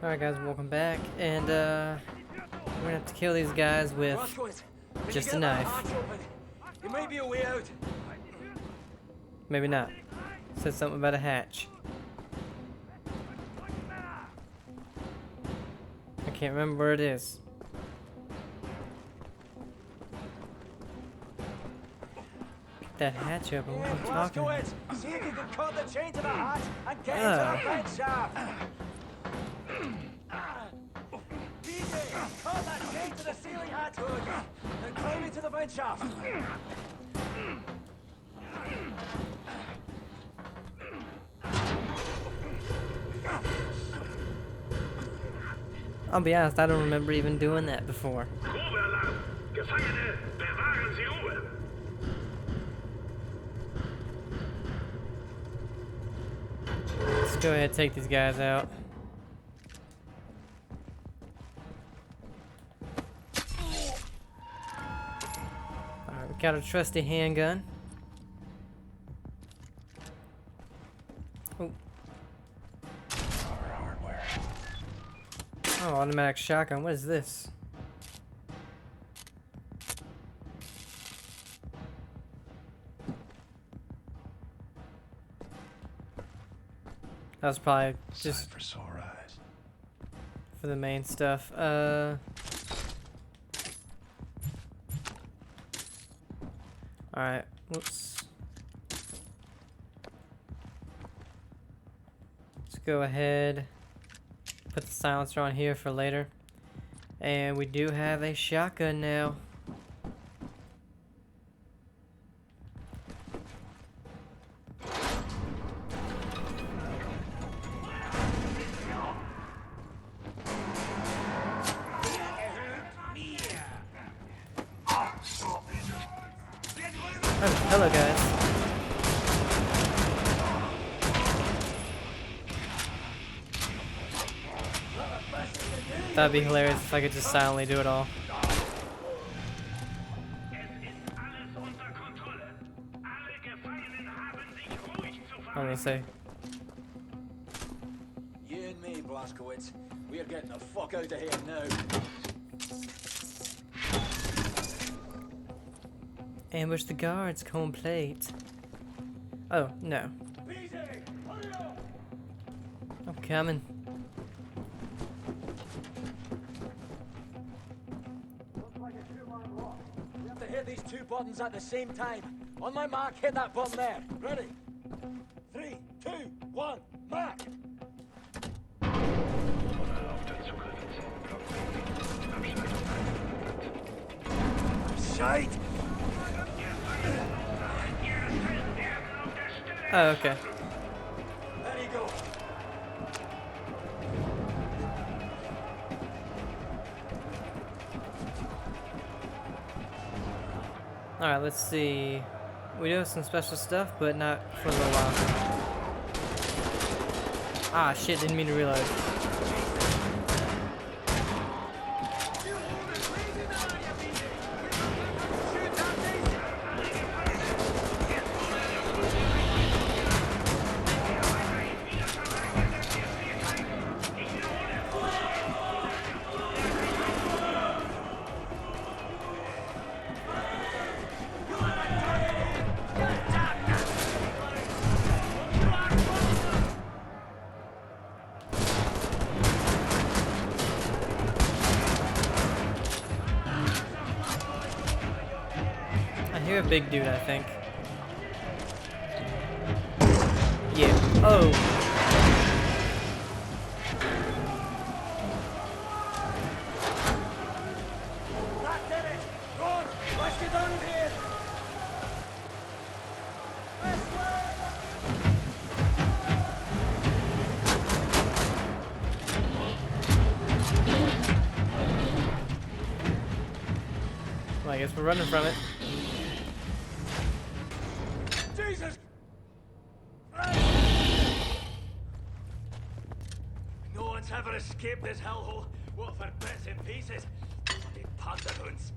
Alright guys, welcome back, and we're gonna have to kill these guys with just a knife. There may be a way out. Maybe not. Said something about a hatch. I can't remember where it is. Get that hatch open, what are you talking about? See if you can cut the chain to the hatch and get into the vent shaft. DJ, cut that chain to the ceiling hatch hood. Then climb into the vent shaft. I'll be honest, I don't remember even doing that before. Let's go ahead and take these guys out. Alright, we got a trusty handgun. Oh. Oh, automatic shotgun. What is this? That was probably just for sore eyes. For the main stuff. Alright, whoops. Let's go ahead. Put the silencer on here for later. And we do have a shotgun now. Oh, hello guys. That'd be hilarious if I could just silently do it all. I'm gonna say. You and me, Blazkowicz. We're getting the fuck out of here now. Ambush the guards, complete. Oh, no. I'm coming. We have to hit these two buttons at the same time. On my mark, hit that button there. Ready? 3, 2, 1, mark! Shite! Oh, okay. There you go. Alright, let's see. We do have some special stuff, but not for a little while. Ah, shit, didn't mean to reload. I hear a big dude, I think. Yeah. Oh. That did it! Run! Let's get out of here! Well, I guess we're running from it. Jesus! No one's ever escaped this hellhole. What for bits and pieces? Bloody pantaloons.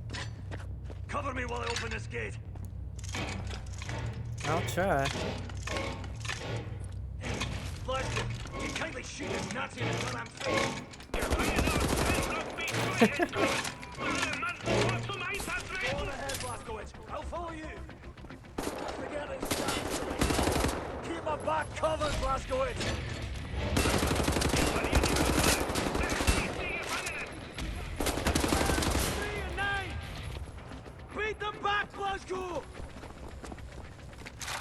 Cover me while I open this gate. I'll try. Blast, can you kindly shoot this Nazi in his damn face. Go on ahead, Blazkowicz. I'll follow you. Forget it. Keep my back covered, Blazkowicz. 3 and 9. Beat them back, Blazko.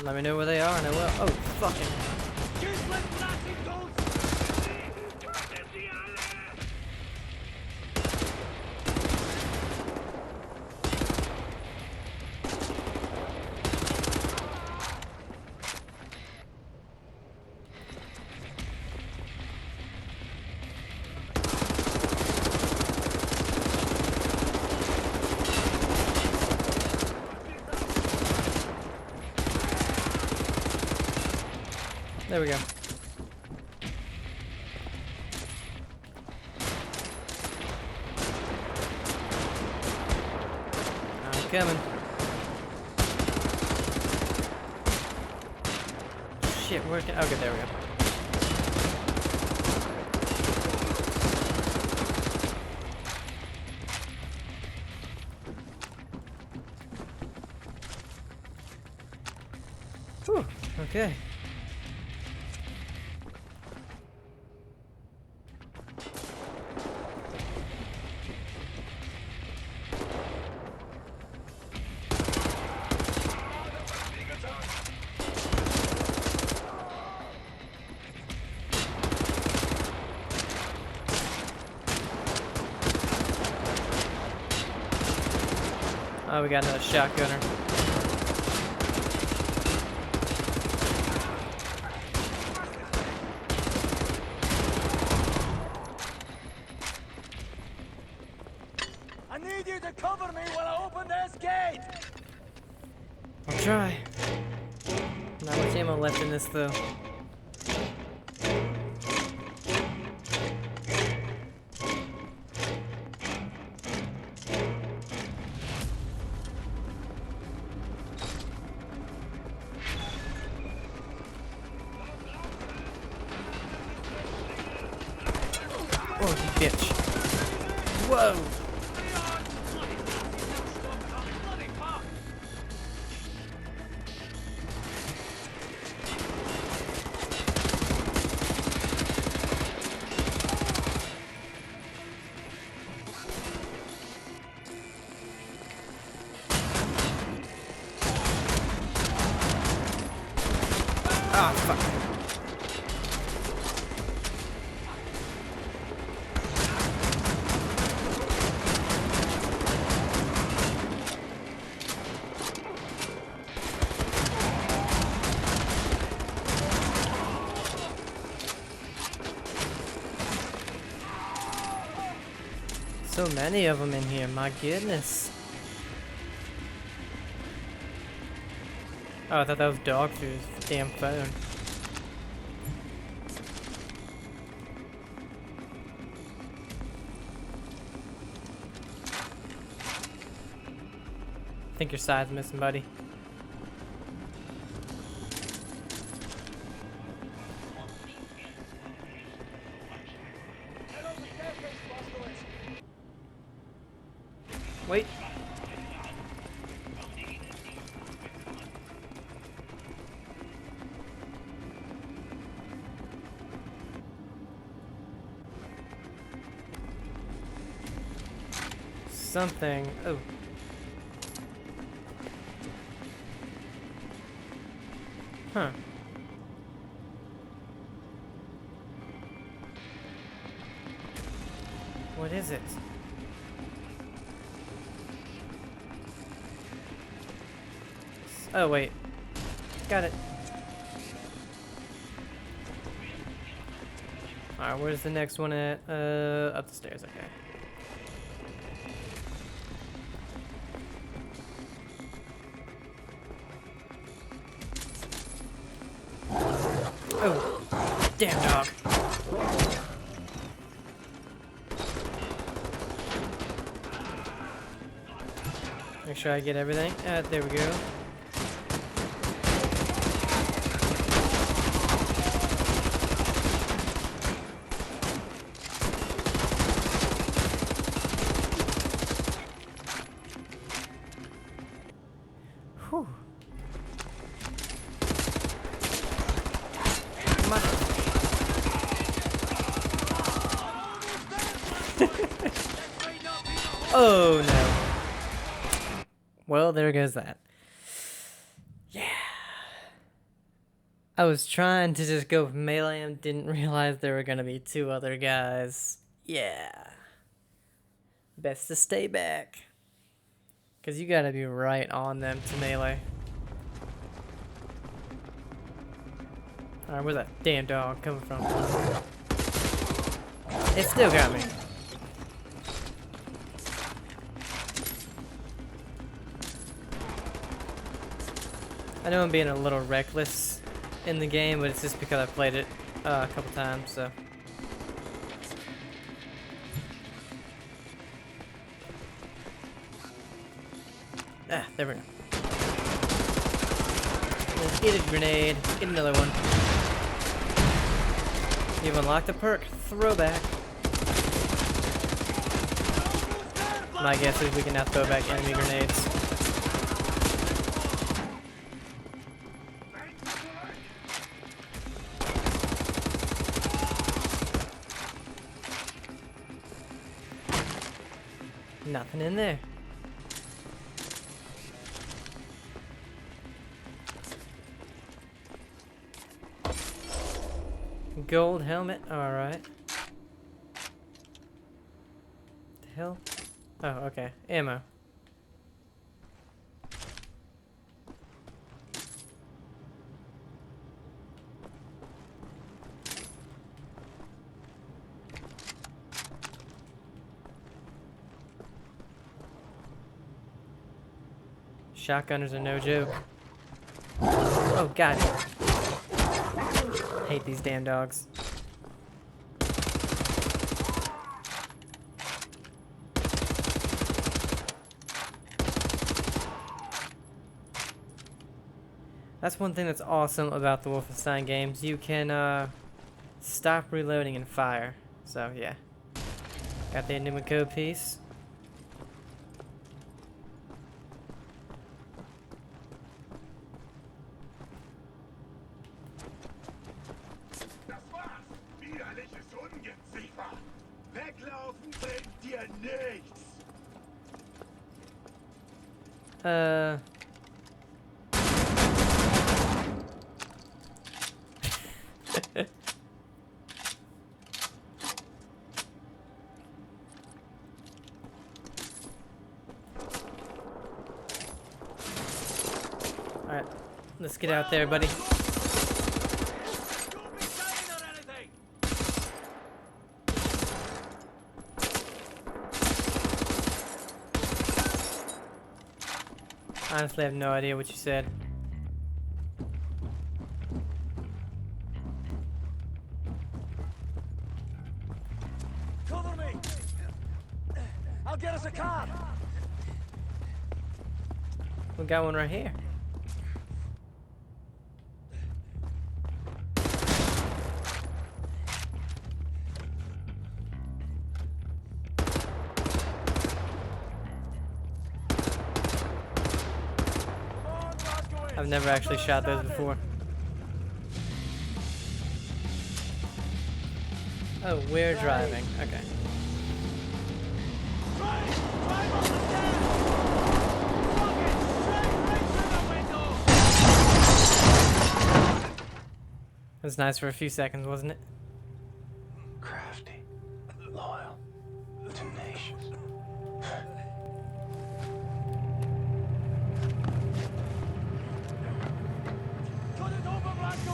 Let me know where they are and I will. Oh, fucking. Useless Nazi dogs. There we go. I'm coming. Shit, working. Okay, there we go. Whew, okay. Oh, we got another shotgunner. I need you to cover me while I open this gate. I'll try. Not much ammo left in this though. Oh, you bitch. Whoa! Ah, fuck. So many of them in here, my goodness. Oh, I thought that was dog food. Damn phone. I think your side's missing, buddy. Wait. Something. Oh. Huh. What is it? Oh, wait. Got it. Alright, where's the next one at? Up the stairs, okay. Oh, damn dog. Make sure I get everything. There we go. come on. Oh no. Well, there goes that. Yeah. I was trying to just go melee and didn't realize there were gonna be two other guys. Yeah. Best to stay back. Because you gotta be right on them to melee. Alright, where's that damn dog coming from? It still got me. I know I'm being a little reckless in the game, but it's just because I played it a couple times, so. Ah, there we go. Get a grenade. Get another one. You've unlocked a perk. Throwback. My guess is we can now throw back enemy grenades. Nothing in there. Gold helmet, alright. The hell? Oh, okay. Ammo. Shotgunners are no joke. Oh, God. Hate these damn dogs. That's one thing that's awesome about the Wolfenstein games. You can stop reloading and fire. So yeah. Got the Enigma code piece. Alright, let's get out there, buddy. Honestly, I have no idea what you said. Cover me! I'll get us a car! We got one right here. I've never actually shot those before. Oh, we're driving. Okay. It was nice for a few seconds, wasn't it? Crafty, loyal, tenacious. Cut it over, Blanco!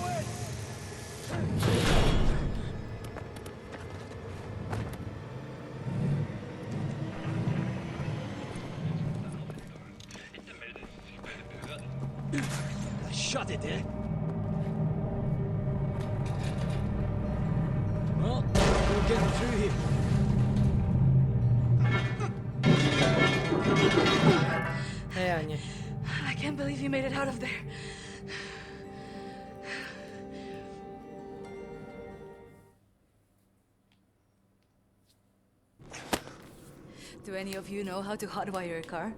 Shut it, eh? Well, we're getting through here. Hey, Anya. I can't believe you made it out of there. Do any of you know how to hotwire a car?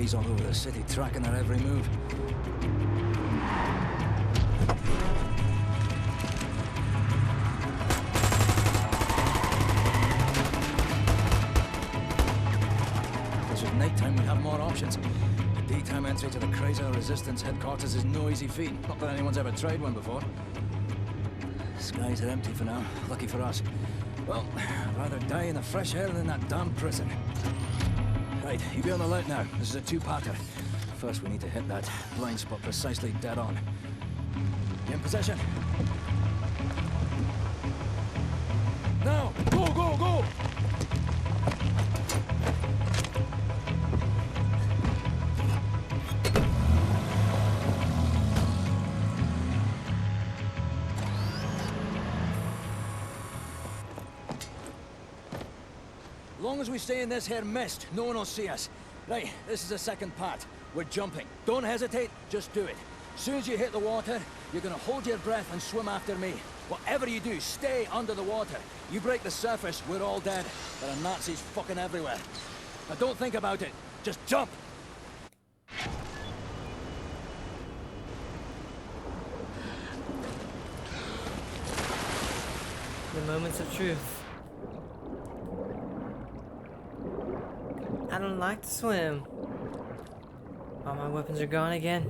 Spies all over the city, tracking her every move. If this was nighttime, we'd have more options. The daytime entry to the Chrysler Resistance headquarters is no easy feat. Not that anyone's ever tried one before. Skies are empty for now. Lucky for us. Well, I'd rather die in the fresh air than in that damn prison. Right, you be on the alert now. This is a two-parter. First, we need to hit that blind spot precisely dead on. You in position? Now! Go, go, go! As long as we stay in this here mist, no one will see us. Right, this is the second part. We're jumping. Don't hesitate, just do it. As soon as you hit the water, you're gonna hold your breath and swim after me. Whatever you do, stay under the water. You break the surface, we're all dead. There are Nazis fucking everywhere. Now don't think about it, just jump! The moments of truth. I don't like to swim. All my weapons are gone again.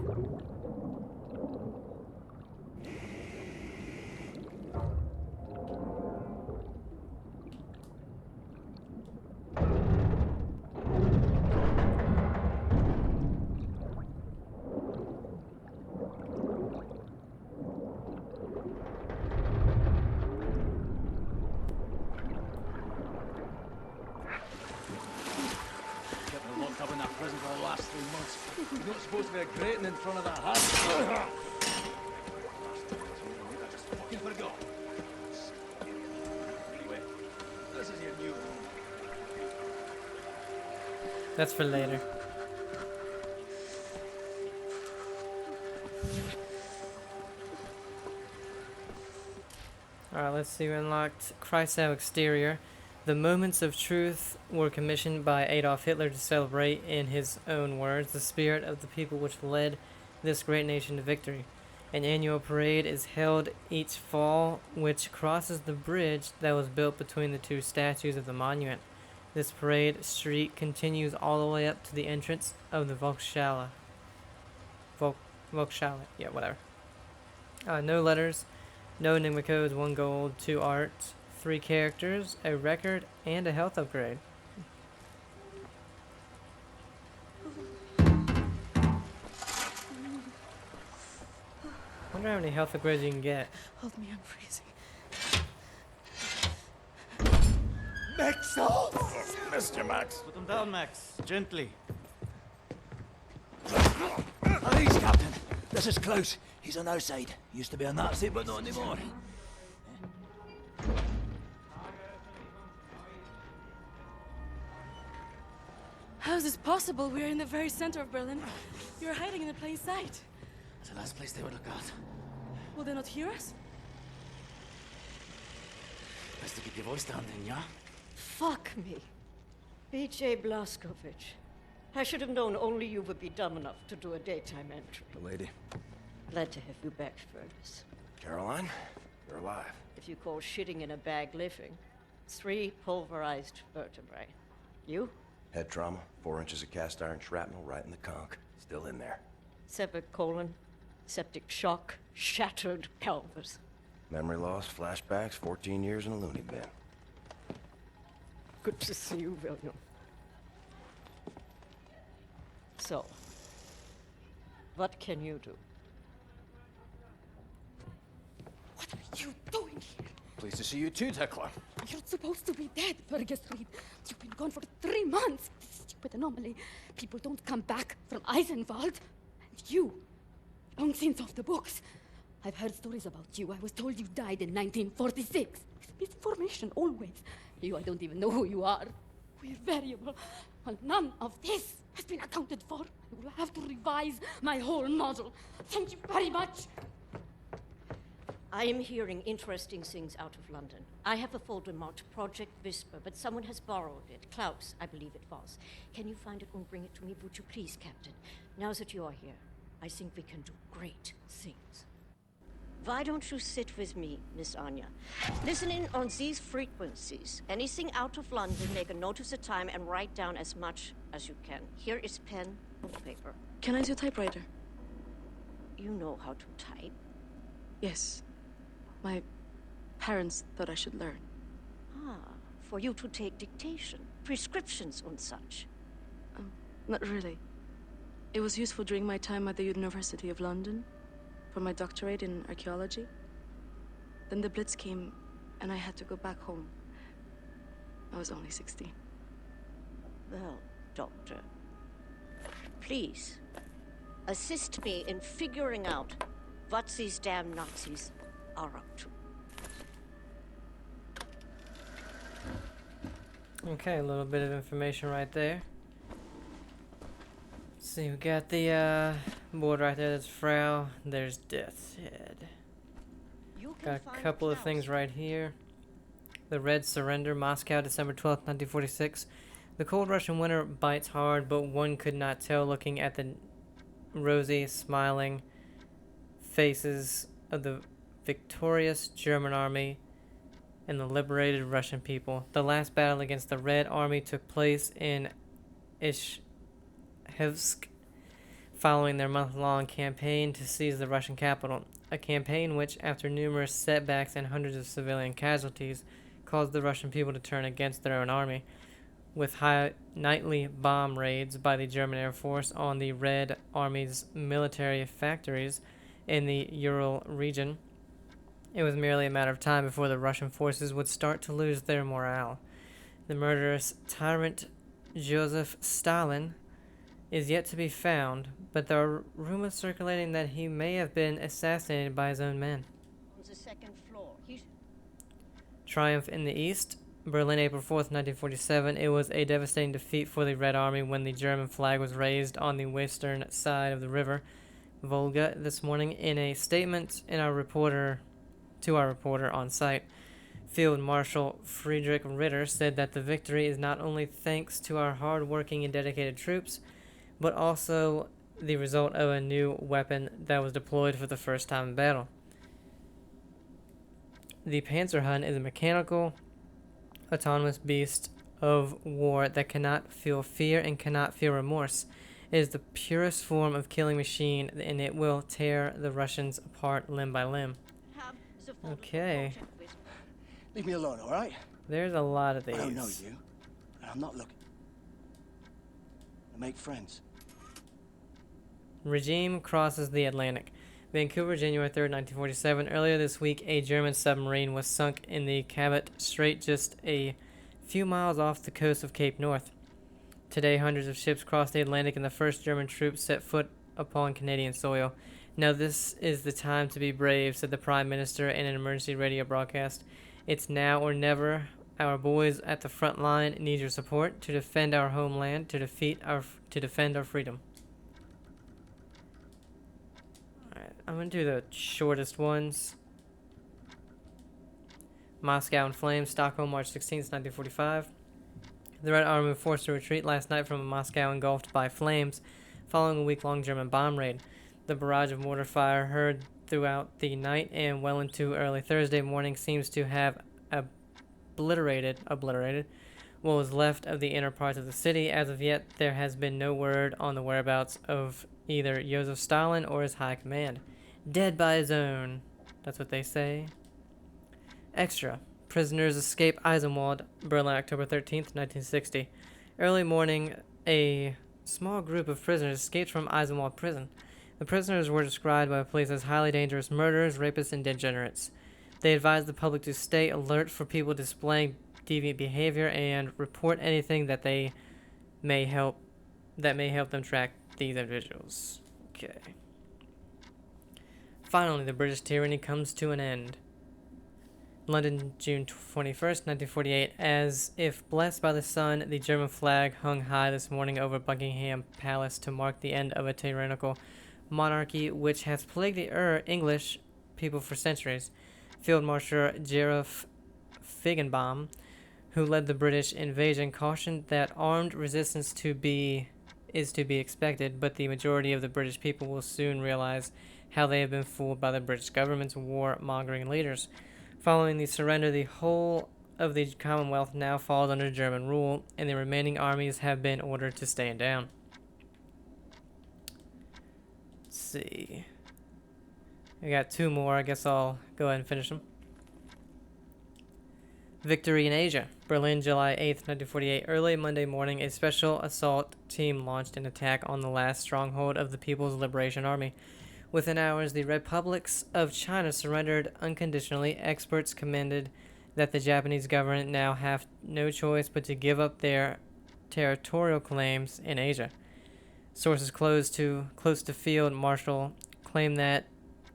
Up in that prison for the last 3 months. You're not supposed to be a grating in front of that house. I just fucking forgot. Anyway, this is your new home. That's for later. Alright, let's see. We unlocked Kreisau exterior. The moments of truth were commissioned by Adolf Hitler to celebrate, in his own words, the spirit of the people which led this great nation to victory. An annual parade is held each fall, which crosses the bridge that was built between the two statues of the monument. This parade street continues all the way up to the entrance of the Volkshalle. Volkshalle, yeah, whatever. No letters, no enigma codes, 1 gold, 2 art, 3 characters, a record, and a health upgrade. Wonder how many health upgrades you can get. Hold me, I'm freezing. Max! Oh, Mr. Max! Put him down, Max. Gently. Please, Captain. This is Klaus. He's on our side. Used to be a Nazi, but not anymore. How is this possible? We're in the very center of Berlin. You're hiding in plain sight. It's the last place they would look out. Will they not hear us? Best to keep your voice down then, yeah? Fuck me. B.J. Blazkowicz. I should have known only you would be dumb enough to do a daytime entry. The lady. Glad to have you back, Furnace. Caroline, you're alive. If you call shitting in a bag living, 3 pulverized vertebrae. You? Head trauma, 4 inches of cast iron shrapnel right in the conch. Still in there. Severed colon, septic shock, shattered pelvis. Memory loss, flashbacks, 14 years in a loony bin. Good to see you, William. So, what can you do? What are you doing here? Pleased to see you too, Tekla. You're supposed to be dead, Fergus Reed. You've been gone for 3 months. This stupid anomaly. People don't come back from Eisenwald. And you, long since off the books. I've heard stories about you. I was told you died in 1946. Misinformation, always. You, I don't even know who you are. We're variable. Well, none of this has been accounted for. I will have to revise my whole model. Thank you very much. I am hearing interesting things out of London. I have a folder marked Project Whisper, but someone has borrowed it. Klaus, I believe it was. Can you find it and bring it to me, would you please, Captain? Now that you are here, I think we can do great things. Why don't you sit with me, Miss Anya? Listen in on these frequencies. Anything out of London, make a note of the time and write down as much as you can. Here is pen and paper. Can I use a typewriter? You know how to type. Yes. My parents thought I should learn. Ah, for you to take dictation, prescriptions and such. Not really. It was useful during my time at the University of London for my doctorate in archaeology. Then the Blitz came and I had to go back home. I was only 16. Well, Doctor, please assist me in figuring out what these damn Nazis are up to. Okay, a little bit of information right there. See, we got the board right there. That's Frau. There's Death's Head. You can Got a find couple of Klaus. things right here. The Red Surrender, Moscow, December 12th, 1946. The cold Russian winter bites hard, but one could not tell looking at the rosy, smiling faces of the victorious German army and the liberated Russian people. The last battle against the Red Army took place in Ishevsk, following their month-long campaign to seize the Russian capital. A campaign which, after numerous setbacks and hundreds of civilian casualties, caused the Russian people to turn against their own army. With nightly bomb raids by the German Air Force on the Red Army's military factories in the Ural region, it was merely a matter of time before the Russian forces would start to lose their morale. The murderous tyrant Joseph Stalin is yet to be found, but there are rumors circulating that he may have been assassinated by his own men. On the second floor. Triumph in the East. Berlin, April 4th, 1947. It was a devastating defeat for the Red Army when the German flag was raised on the western side of the river Volga this morning. In a statement to our reporter on site, Field Marshal Friedrich Ritter said that the victory is not only thanks to our hard-working and dedicated troops, but also the result of a new weapon that was deployed for the first time in battle. The Panzerhund is a mechanical, autonomous beast of war that cannot feel fear and cannot feel remorse. It is the purest form of killing machine, and it will tear the Russians apart limb by limb. Have the folder for Okay. Project Whisper. Leave me alone, all right? There's a lot of these. I don't know you, and I'm not looking. I make friends. Regime crosses the Atlantic. Vancouver, January 3rd, 1947. Earlier this week, a German submarine was sunk in the Cabot Strait just a few miles off the coast of Cape North. Today, hundreds of ships crossed the Atlantic and the first German troops set foot upon Canadian soil. Now this is the time to be brave, said the Prime Minister in an emergency radio broadcast. It's now or never. Our boys at the front line need your support to defend our homeland, to defend our freedom. Alright, I'm gonna do the shortest ones. Moscow in flames, Stockholm, March 16th, 1945. The Red Army was forced to retreat last night from Moscow engulfed by flames following a week-long German bomb raid. The barrage of mortar fire heard throughout the night and well into early Thursday morning seems to have obliterated what was left of the inner parts of the city. As of yet, there has been no word on the whereabouts of either Joseph Stalin or his high command. Dead by his own. That's what they say. Extra. Prisoners escape Eisenwald, Berlin, October 13th, 1960. Early morning, a small group of prisoners escaped from Eisenwald prison. The prisoners were described by police as highly dangerous murderers, rapists, and degenerates. They advised the public to stay alert for people displaying deviant behavior and report anything that may help them track these individuals. Okay. Finally, the British tyranny comes to an end. London, June 21st, 1948. As if blessed by the sun, the German flag hung high this morning over Buckingham Palace to mark the end of a tyrannical monarchy which has plagued the English people for centuries. Field Marshal Gerard Feigenbaum, who led the British invasion, cautioned that armed resistance is to be expected, but the majority of the British people will soon realize how they have been fooled by the British government's war-mongering leaders. Following the surrender, the whole of the Commonwealth now falls under German rule, and the remaining armies have been ordered to stand down. Let's see. I got two more. I guess I'll go ahead and finish them. Victory in Asia. Berlin, July 8th, 1948. Early Monday morning, a special assault team launched an attack on the last stronghold of the People's Liberation Army. Within hours, the republics of China surrendered unconditionally. Experts commended that the Japanese government now have no choice but to give up their territorial claims in Asia. Sources close to Field Marshal claim that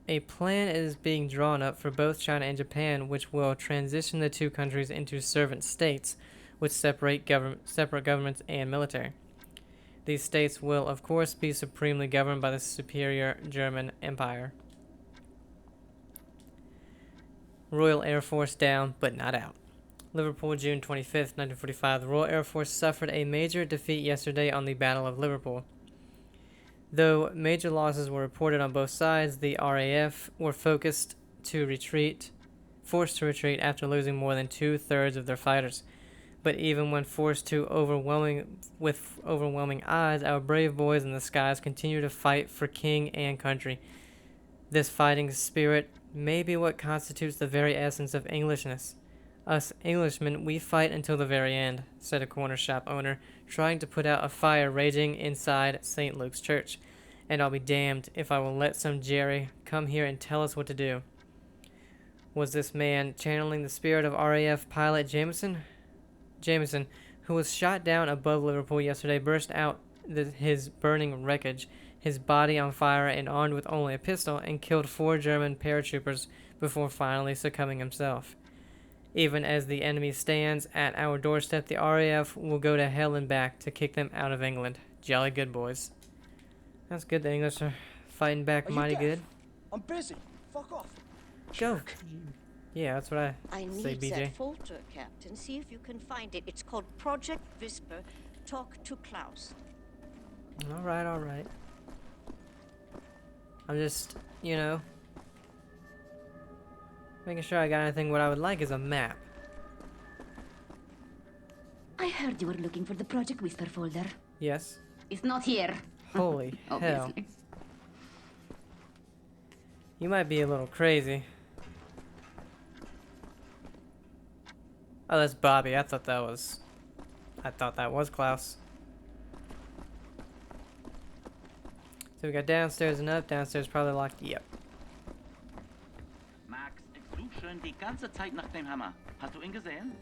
a plan is being drawn up for both China and Japan, which will transition the two countries into servant states, with separate governments and military. These states will, of course, be supremely governed by the superior German Empire. Royal Air Force down, but not out. Liverpool, June 25th, 1945. The Royal Air Force suffered a major defeat yesterday on the Battle of Liverpool. Though major losses were reported on both sides, the RAF were forced to retreat after losing more than 2/3 of their fighters. But even when forced to overwhelming odds, our brave boys in the skies continue to fight for king and country. This fighting spirit may be what constitutes the very essence of Englishness. Us Englishmen, we fight until the very end, said a corner shop owner, trying to put out a fire raging inside St. Luke's Church. And I'll be damned if I will let some Jerry come here and tell us what to do. Was this man channeling the spirit of RAF pilot Jameson? Jameson, who was shot down above Liverpool yesterday, burst out his burning wreckage, his body on fire and armed with only a pistol, and killed 4 German paratroopers before finally succumbing himself. Even as the enemy stands at our doorstep, the RAF will go to hell and back to kick them out of England. Jolly good, boys. That's good. The English are fighting back mighty good. I'm busy. Fuck off. Go. Yeah, that's what I say, need BJ. that folder, Captain. See if you can find it. It's called Project Whisper. Talk to Klaus. All right. I'm just, making sure I got anything. What I would like is a map. I heard you were looking for the Project Whisper folder. Yes. It's not here. Holy hell. Obviously. You might be a little crazy. Oh, that's Bobby. I thought that was Klaus. So we got downstairs and up. Downstairs probably locked. Yep. Max, ich such schon die ganze Zeit nach dem Hammer. Hast du ihn gesehen?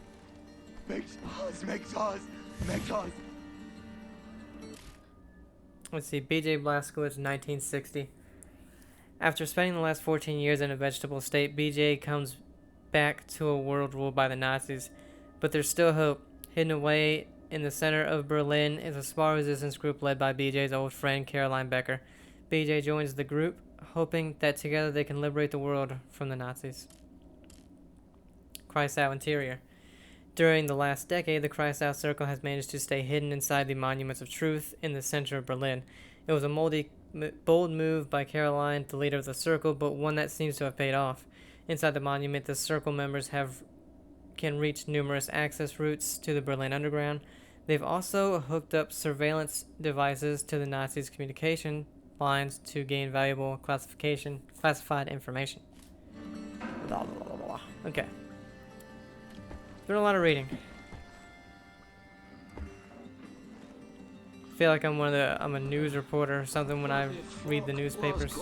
Make sauce. Let's see. BJ Blazkowicz, 1960. After spending the last 14 years in a vegetable state, BJ comes back to a world ruled by the Nazis. But there's still hope. Hidden away in the center of Berlin is a small resistance group led by BJ's old friend Caroline Becker. BJ joins the group, hoping that together they can liberate the world from the Nazis. Kreisau Interior. During the last decade, the Kreisau Circle has managed to stay hidden inside the Monuments of Truth in the center of Berlin. It was a bold move by Caroline, the leader of the circle, but one that seems to have paid off. Inside the monument, the circle members can reach numerous access routes to the Berlin Underground. They've also hooked up surveillance devices to the Nazis' communication lines to gain valuable classified information. Blah, blah, blah, blah. Okay. Doing a lot of reading. I feel like I'm a news reporter or something when I read the newspapers.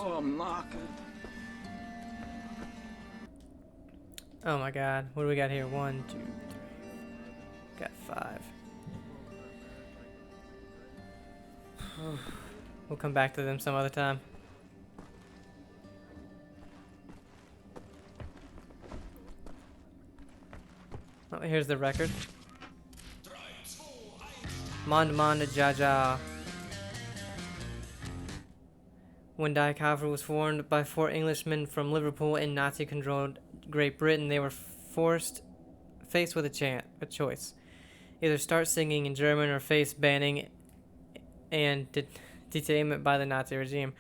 Oh my god, what do we got here? 1, 2, 3. Got 5. We'll come back to them some other time. Oh, here's the record. Mond Jaja. When Die Kaffer was formed by 4 Englishmen from Liverpool in Nazi-controlled Great Britain, they were faced with a choice. Either start singing in German or face banning and detainment by the Nazi regime.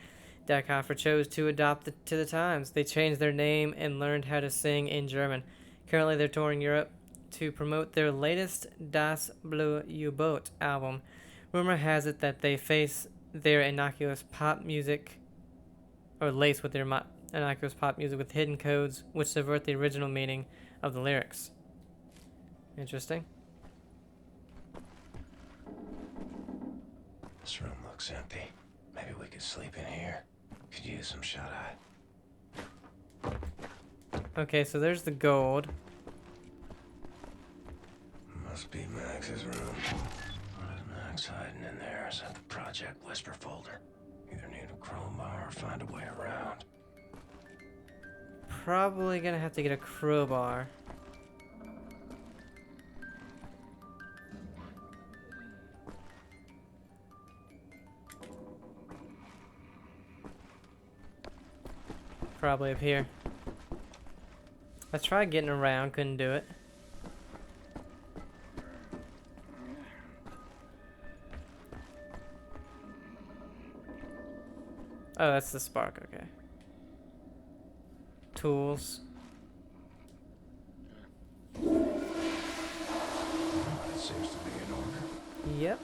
Die Kaffer chose to adapt to the times. They changed their name and learned how to sing in German. Currently, they're touring Europe to promote their latest Das Blue U-Boot album. Rumor has it that they face their innocuous pop music, or lace with their innocuous pop music with hidden codes which subvert the original meaning of the lyrics. Interesting. This room looks empty. Maybe we could sleep in here. Could use some shut-eye. Okay, so there's the gold. Must be Max's room. What is Max hiding in there? Is that the Project Whisper folder? Either need a crowbar or find a way around. Probably gonna have to get a crowbar. Probably up here. I tried getting around, couldn't do it. Oh, that's the spark, okay. Tools. That seems to be in order. Yep.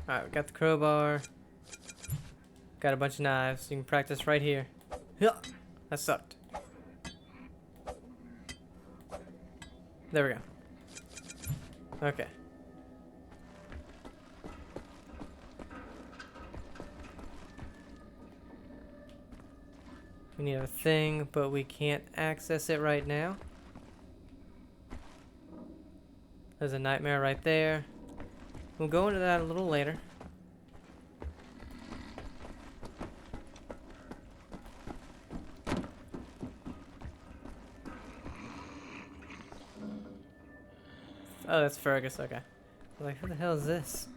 Alright, we got the crowbar. Got a bunch of knives. You can practice right here. That sucked. There we go. Okay. We need a thing, but we can't access it right now. There's a nightmare right there. We'll go into that a little later. Oh, that's Fergus, okay. I was like, who the hell is this?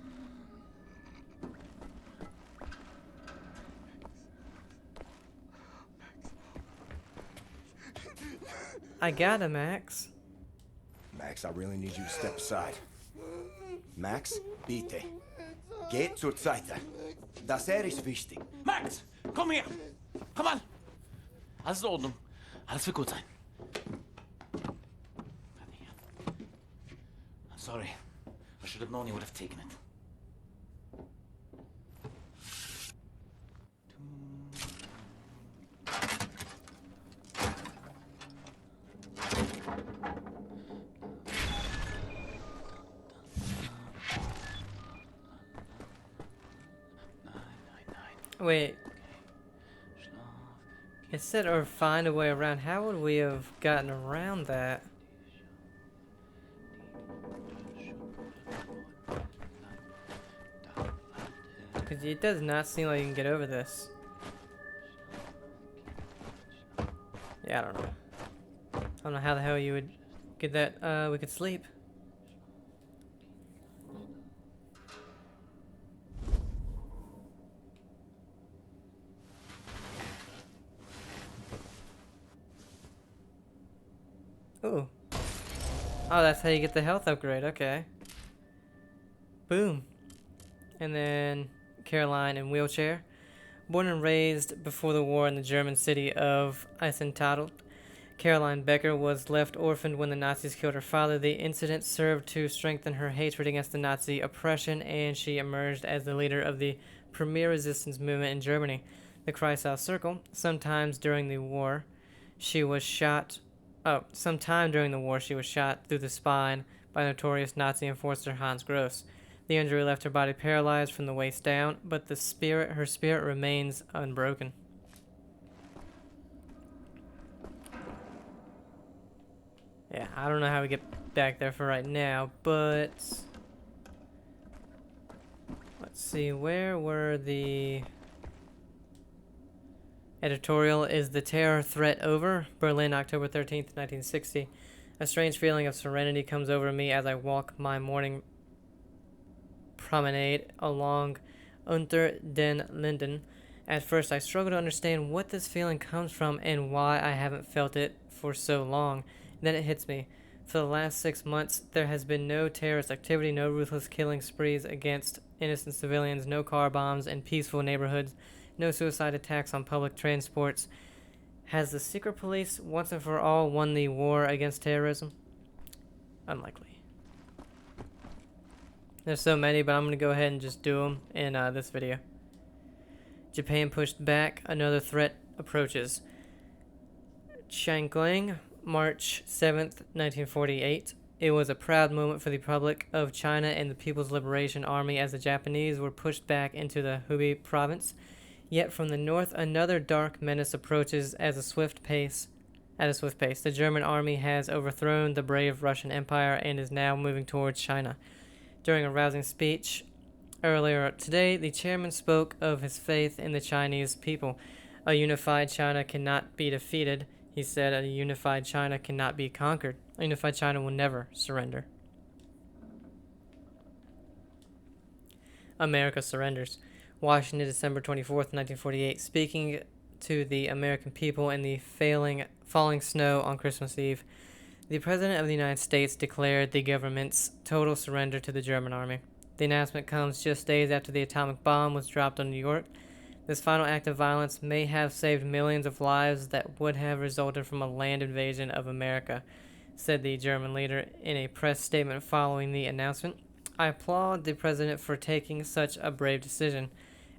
I got him, Max. Max, I really need you to step aside. Max, bitte. Geht zur Seite. Das ist wichtig. Max, komm her! Komm an! Alles in Ordnung. Alles wird gut sein. I'm sorry. I should have known you would have taken it. Wait. It said or find a way around. How would we have gotten around that? Because it does not seem like you can get over this. Yeah, I don't know. I don't know how the hell you would get that. We could sleep. Ooh. Oh, that's how you get the health upgrade. Okay. Boom. And then Caroline in wheelchair. Born and raised before the war in the German city of Eisenstadt, Caroline Becker was left orphaned when the Nazis killed her father. The incident served to strengthen her hatred against the Nazi oppression, and she emerged as the leader of the premier resistance movement in Germany, the Kreisau Circle. Sometime during the war, she was shot through the spine by notorious Nazi enforcer Hans Gross. The injury left her body paralyzed from the waist down, but her spirit remains unbroken. Yeah, I don't know how we get back there for right now, but let's see, where were the editorial is the terror threat over? Berlin, October 13th, 1960. A strange feeling of serenity comes over me as I walk my morning promenade along Unter den Linden. At first, I struggle to understand what this feeling comes from and why I haven't felt it for so long. Then it hits me. For the last 6 months, there has been no terrorist activity, no ruthless killing sprees against innocent civilians, no car bombs in peaceful neighborhoods, no suicide attacks on public transports. Has the secret police once and for all won the war against terrorism? Unlikely. There's so many, but I'm going to go ahead and just do them in this video. Japan pushed back. Another threat approaches. Changling, March 7th, 1948. It was a proud moment for the Republic of China and the People's Liberation Army as the Japanese were pushed back into the Hubei province. Yet from the north, another dark menace approaches at a swift pace. The German army has overthrown the brave Russian Empire and is now moving towards China. During a rousing speech earlier today, the chairman spoke of his faith in the Chinese people. A unified China cannot be defeated. He said a unified China cannot be conquered. A unified China will never surrender. America surrenders. Washington, December 24th, 1948. Speaking to the American people in the falling snow on Christmas Eve, the President of the United States declared the government's total surrender to the German army. The announcement comes just days after the atomic bomb was dropped on New York. This final act of violence may have saved millions of lives that would have resulted from a land invasion of America, said the German leader in a press statement following the announcement. I applaud the President for taking such a brave decision.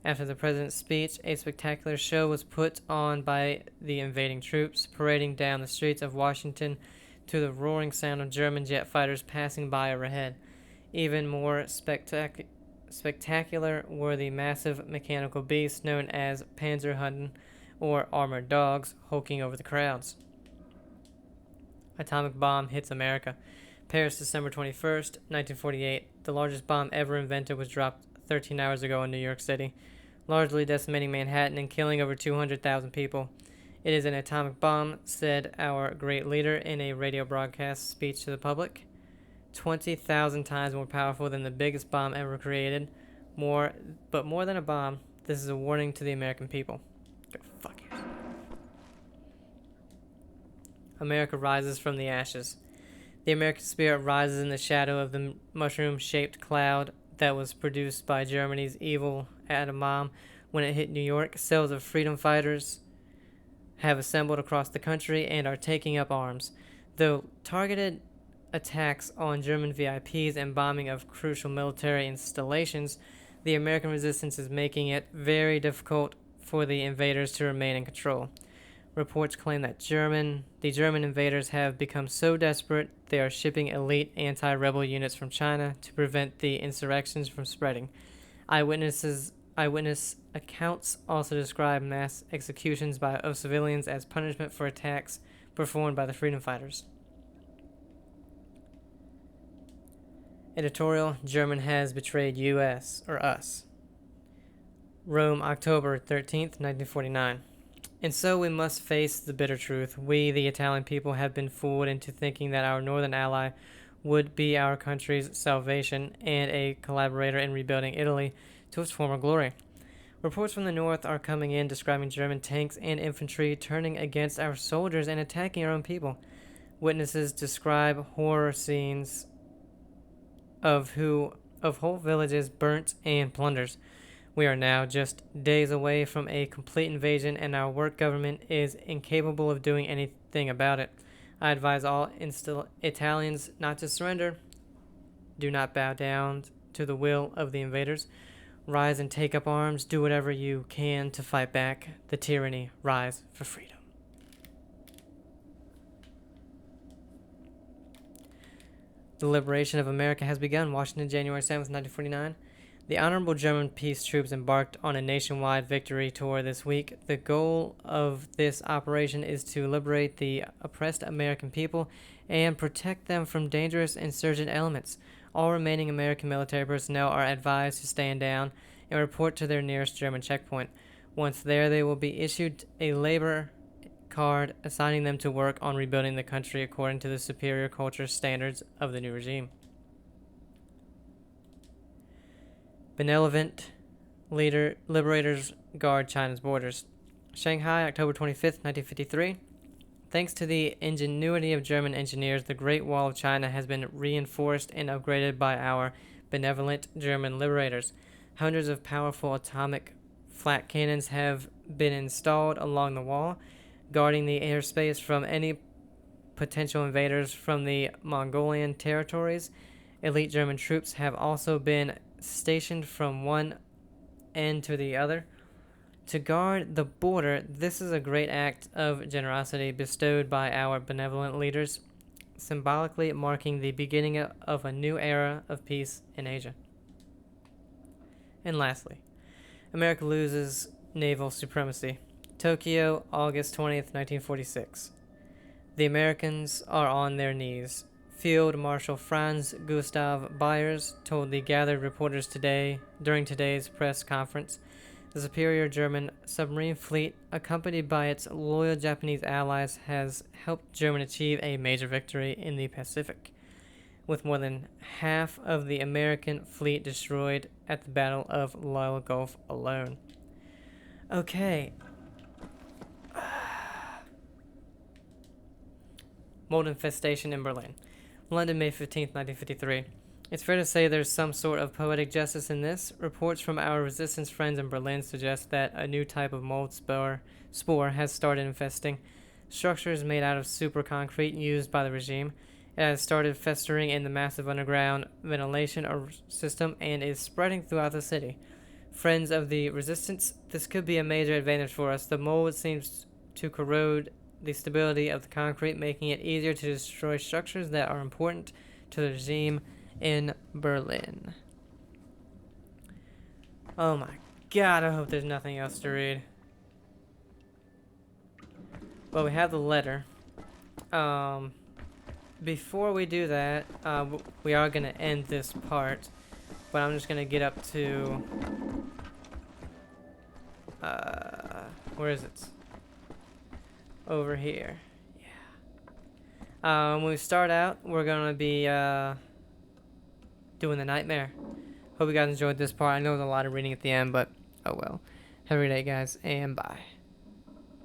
After the President's speech, a spectacular show was put on by the invading troops, parading down the streets of Washington to the roaring sound of German jet fighters passing by overhead. Even more spectacular were the massive mechanical beasts known as Panzerhunden, or armored dogs, hulking over the crowds. Atomic bomb hits America. Paris, December 21st, 1948. The largest bomb ever invented was dropped 13 hours ago in New York City, largely decimating Manhattan and killing over 200,000 people. It is an atomic bomb, said our great leader in a radio broadcast speech to the public. 20,000 times more powerful than the biggest bomb ever created. More than a bomb, this is a warning to the American people. Go fuck yourself. America rises from the ashes. The American spirit rises in the shadow of the mushroom-shaped cloud that was produced by Germany's evil atom bomb when it hit New York. Cells of freedom fighters have assembled across the country and are taking up arms. Though targeted attacks on German VIPs and bombing of crucial military installations, the American resistance is making it very difficult for the invaders to remain in control. Reports claim that the German invaders have become so desperate they are shipping elite anti-rebel units from China to prevent the insurrections from spreading. Eyewitness accounts also describe mass executions of civilians as punishment for attacks performed by the freedom fighters. Editorial: German has betrayed U.S. or us. Rome, October 13th, 1949. And so we must face the bitter truth. We, the Italian people, have been fooled into thinking that our northern ally would be our country's salvation and a collaborator in rebuilding Italy to its former glory. Reports from the north are coming in describing German tanks and infantry turning against our soldiers and attacking our own people. Witnesses describe horror scenes of whole villages burnt and plundered. We are now just days away from a complete invasion, and our work government is incapable of doing anything about it. I advise all Italians not to surrender. Do not bow down to the will of the invaders. Rise and take up arms. Do whatever you can to fight back the tyranny. Rise for freedom. The liberation of America has begun. Washington, January 7th, 1949. The honorable German peace troops embarked on a nationwide victory tour this week. The goal of this operation is to liberate the oppressed American people and protect them from dangerous insurgent elements. All remaining American military personnel are advised to stand down and report to their nearest German checkpoint. Once there, they will be issued a labor card, assigning them to work on rebuilding the country according to the superior culture standards of the new regime. Benevolent liberators guard China's borders. Shanghai, October 25th, 1953. Thanks to the ingenuity of German engineers, the Great Wall of China has been reinforced and upgraded by our benevolent German liberators. Hundreds of powerful atomic flak cannons have been installed along the wall, guarding the airspace from any potential invaders from the Mongolian territories. Elite German troops have also been stationed from one end to the other. To guard the border, this is a great act of generosity bestowed by our benevolent leaders, symbolically marking the beginning of a new era of peace in Asia. And lastly, America loses naval supremacy. Tokyo, August 20th, 1946. The Americans are on their knees. Field Marshal Franz Gustav Byers told the gathered reporters during today's press conference. The superior German submarine fleet, accompanied by its loyal Japanese allies, has helped Germany achieve a major victory in the Pacific, with more than half of the American fleet destroyed at the Battle of Lyle Gulf alone. Okay. Mold infestation in Berlin. London, May 15th, 1953. It's fair to say there's some sort of poetic justice in this. Reports from our resistance friends in Berlin suggest that a new type of mold spore has started infesting structures made out of super concrete used by the regime. It has started festering in the massive underground ventilation system and is spreading throughout the city. Friends of the resistance, this could be a major advantage for us. The mold seems to corrode the stability of the concrete, making it easier to destroy structures that are important to the regime in Berlin. Oh my god, I hope there's nothing else to read. Well, we have the letter. Before we do that, we are going to end this part, but I'm just going to get up to, where is it? Over here. Yeah. When we start out, we're going to be, doing the nightmare. Hope you guys enjoyed this part. I know there's a lot of reading at the end, but oh well. Have a great day, guys, and bye.